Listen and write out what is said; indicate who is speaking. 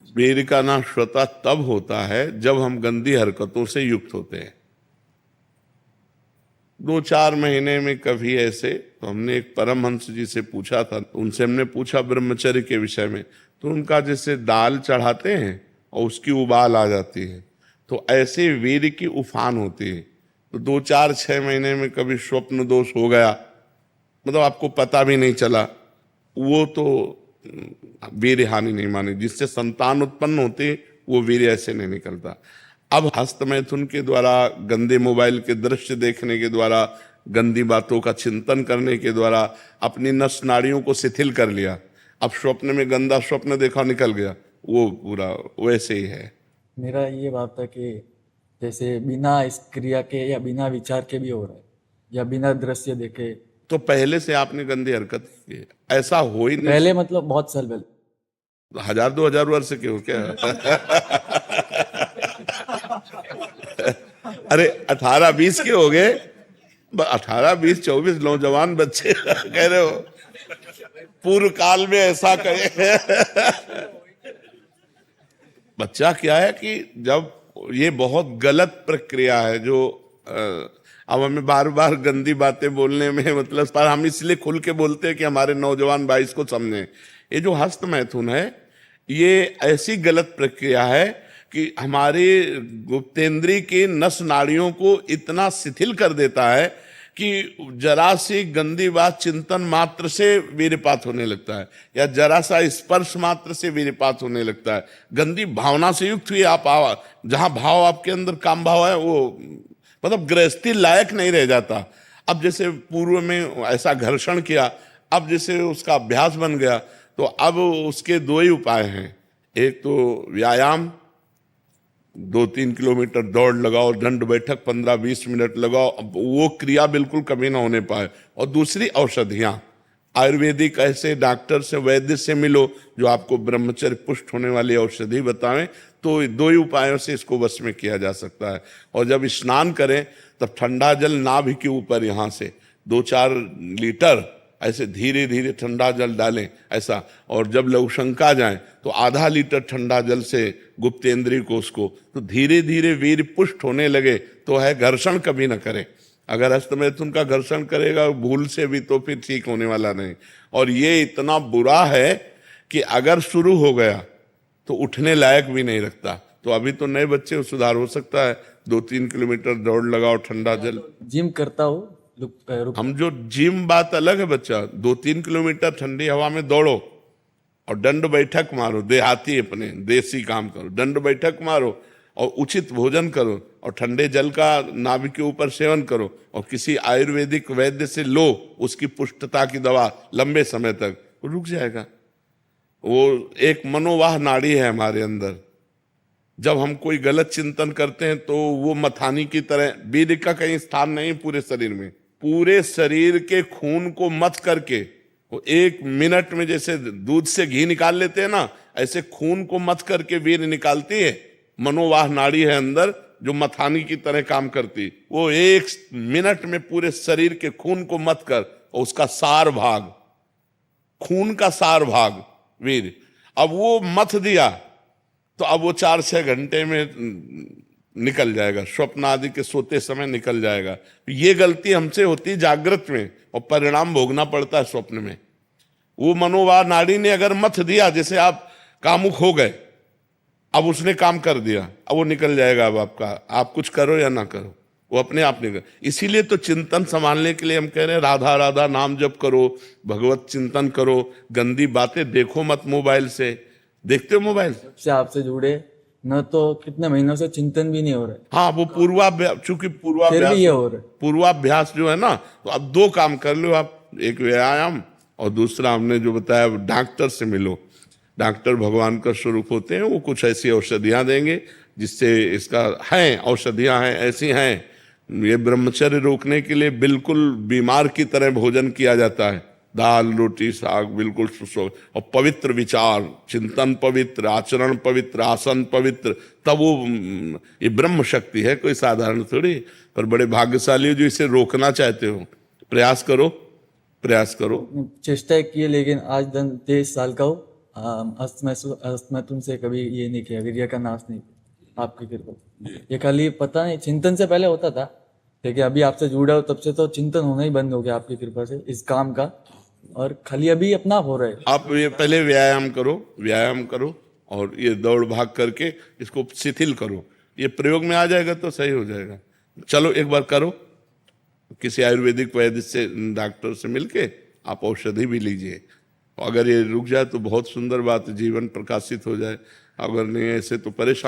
Speaker 1: वीर का नाश स्वतः तब होता है जब हम गंदी हरकतों से युक्त होते हैं। 2-4 महीने में कभी ऐसे, तो हमने एक परमहंस जी से पूछा था, तो उनसे हमने पूछा ब्रह्मचर्य के विषय में, तो उनका जैसे दाल चढ़ाते हैं और उसकी उबाल आ जाती है, तो ऐसे वीर की उफान होती है। तो 2-4-6 महीने में कभी स्वप्न दोष हो गया, मतलब आपको पता भी नहीं चला, वो तो वीर्य हानि नहीं मानी। जिससे संतान उत्पन्न होती वो वीर्य ऐसे नहीं निकलता। अब हस्त मैथुन के द्वारा, गंदे मोबाइल के दृश्य देखने के द्वारा, गंदी बातों का चिंतन करने के द्वारा अपनी नस नाड़ियों को शिथिल कर लिया। अब स्वप्न में गंदा स्वप्न देखा, निकल गया, वो पूरा वैसे ही है।
Speaker 2: मेरा ये बात था कि जैसे बिना इस क्रिया के या बिना विचार के भी हो रहा है या बिना दृश्य देखे।
Speaker 1: तो पहले से आपने गंदी हरकत की है, ऐसा हो ही नहीं।
Speaker 2: पहले मतलब बहुत साल पहले।
Speaker 1: 1000-2000 वर्ष के हो क्या? अरे 18-20 के हो गए, 18-20-24 नौजवान बच्चे कह रहे हो पूर्व काल में ऐसा कहे। बच्चा क्या है कि जब ये बहुत गलत प्रक्रिया है जो अब हमें बार बार गंदी बातें बोलने में मतलब, पर हम इसलिए खुल के बोलते हैं कि हमारे नौजवान भाई इसको समझें। ये जो हस्त मैथुन है, ये ऐसी गलत प्रक्रिया है कि हमारे गुप्तेंद्री की नस नाड़ियों को इतना शिथिल कर देता है कि जरा सी गंदी बात चिंतन मात्र से वीर्यपात होने लगता है, या जरा सा स्पर्श मात्र से वीर्यपात होने लगता है। गंदी भावना से युक्त हुई आप जहां भाव आपके अंदर काम भाव है, वो मतलब गृहस्थी लायक नहीं रह जाता। अब जैसे पूर्व में ऐसा घर्षण किया, अब जैसे उसका अभ्यास बन गया, तो अब उसके 2 ही उपाय हैं। एक तो व्यायाम, 2-3 किलोमीटर दौड़ लगाओ, दंड बैठक 15-20 मिनट लगाओ, अब वो क्रिया बिल्कुल कभी ना होने पाए। और दूसरी औषधियां, आयुर्वेदिक ऐसे डॉक्टर से, वैद्य से मिलो जो आपको ब्रह्मचर्य पुष्ट होने वाली औषधि बतावें, तो 2 ही उपायों से इसको वश में किया जा सकता है। और जब स्नान करें तब ठंडा जल नाभि के ऊपर यहाँ से 2-4 लीटर ऐसे धीरे धीरे ठंडा जल डालें ऐसा, और जब लघुशंका जाए तो आधा लीटर ठंडा जल से गुप्तेंद्री को उसको, तो धीरे धीरे वीर पुष्ट होने लगे तो है। घर्षण कभी ना करें, अगर हस्तमैथुन का घर्षण करेगा भूल से भी तो फिर ठीक होने वाला नहीं। और ये इतना बुरा है कि अगर शुरू हो गया तो उठने लायक भी नहीं रखता। तो अभी तो नए बच्चे सुधार हो सकता है, 2-3 किलोमीटर दौड़ लगाओ, ठंडा जल।
Speaker 2: जिम करता हूँ
Speaker 1: हम जो जिम बात अलग है बच्चा, 2-3 किलोमीटर ठंडी हवा में दौड़ो और दंड बैठक मारो, देहाती अपने देसी काम करो, दंड बैठक मारो और उचित भोजन करो और ठंडे जल का नाभि के ऊपर सेवन करो और किसी आयुर्वेदिक वैद्य से लो उसकी पुष्टता की दवा लंबे समय तक, रुक जाएगा। वो एक मनोवाह नाड़ी है हमारे अंदर, जब हम कोई गलत चिंतन करते हैं तो वो मथानी की तरह, वीर्य का कहीं स्थान नहीं पूरे शरीर में, पूरे शरीर के खून को मथ करके वो 1 मिनट में जैसे दूध से घी निकाल लेते हैं ना, ऐसे खून को मथ करके वीर्य निकालती है। मनोवाह नाड़ी है अंदर जो मथानी की तरह काम करती, वो 1 मिनट में पूरे शरीर के खून को मथ कर, और उसका सार भाग, खून का सार भाग वीर, अब वो मथ दिया तो अब वो 4-6 घंटे में निकल जाएगा, स्वप्न आदि के सोते समय निकल जाएगा। ये गलती हमसे होती है जागृत में और परिणाम भोगना पड़ता है स्वप्न में। वो मनोवाह नाड़ी ने अगर मथ दिया, जैसे आप कामुक हो गए, अब उसने काम कर दिया, अब वो निकल जाएगा। अब आपका, आप कुछ करो या ना करो, वो अपने आप निकल। इसीलिए तो चिंतन संभालने के लिए हम कह रहे हैं राधा राधा नाम जप करो, भगवत चिंतन करो, गंदी बातें देखो मत मोबाइल से। देखते हो मोबाइल
Speaker 2: से आपसे जुड़े न, तो कितने महीनों से चिंतन भी नहीं हो रहा है।
Speaker 1: हाँ, वो पूर्वाभ्यास, चूंकि
Speaker 2: फिर भी ये हो रहा है।
Speaker 1: पूर्वाभ्यास जो है ना, तो अब 2 काम कर लो आप, एक व्यायाम और दूसरा हमने जो बताया डॉक्टर से मिलो। डॉक्टर भगवान का स्वरूप होते हैं, वो कुछ ऐसी औषधियां देंगे जिससे इसका है, औषधियां हैं ऐसी हैं। ये ब्रह्मचर्य रोकने के लिए बिल्कुल बीमार की तरह भोजन किया जाता है, दाल रोटी साग बिल्कुल सुसो, और पवित्र विचार चिंतन पवित्र, आचरण पवित्र, आसन पवित्र, तब वो ये ब्रह्म शक्ति है, कोई साधारण थोड़ी। पर बड़े भाग्यशाली हो जो इसे रोकना चाहते हो, प्रयास करो, प्रयास करो।
Speaker 2: चेष्टा की है, लेकिन आज 23 साल का हूँ, मैं तुमसे कभी ये नहीं किया, वीर्य का नाश नहीं किया, आपकी कृपा। ये खाली पता नहीं, चिंतन से पहले होता था, लेकिन अभी आपसे जुड़ा हो तब से तो चिंतन होना ही बंद हो गया आपकी कृपा से इस काम का, और खाली अभी अपना हो रहा है।
Speaker 1: आप ये पहले व्यायाम करो और ये दौड़ भाग करके इसको शिथिल करो, ये प्रयोग में आ जाएगा तो सही हो जाएगा। चलो एक बार करो, किसी आयुर्वेदिक वैद्य से, डॉक्टर से मिलके आप औषधि भी लीजिए। अगर ये रुक जाए तो बहुत सुंदर बात, जीवन प्रकाशित हो जाए। अगर नहीं ऐसे तो परेशान